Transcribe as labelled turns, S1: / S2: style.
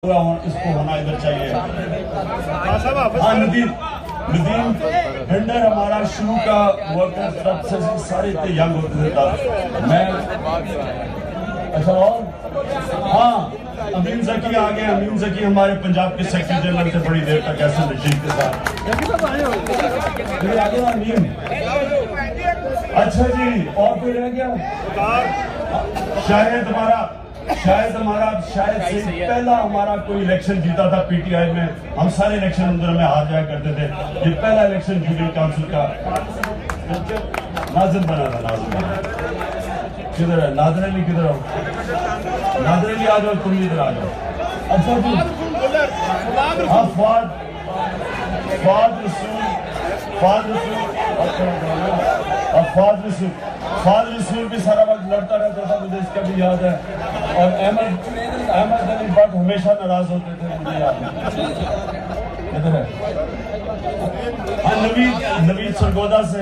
S1: इसको होना इधर चाहिए। हाँ नदीम हेंडर हमारा शुरू का वर्कर तब से सारे इतने यंग होते थे। मैं अच्छा और हाँ अमीन जकी आ गए। अमीन जकी हमारे पंजाब के सेक्रेटरी जनरल थे बड़ी देर तक ऐसे रशीद के साथ आगे ना अमीन। अच्छा जी और कोई रह गया? शायद हमारा से पहला हमारा कोई इलेक्शन जीता था पीटीआई में। हम सारे इलेक्शन अंदर में हार जाया करते थे। ये पहला इलेक्शन जूनियर काउंसिल का नाजिम बना था। नाजिम किधर है? नादर अली किधर हो? नादर अली आ जाओ, तुम इधर आ जाओ। अच्छा जी हाँ फाद रसूल भी सारा वक्त लड़ता रहता था, मुझे इसका भी याद है। और अहमद अली भट्ट हमेशा नाराज होते थे, मुझे याद है। हाँ नवीद सरगोदा से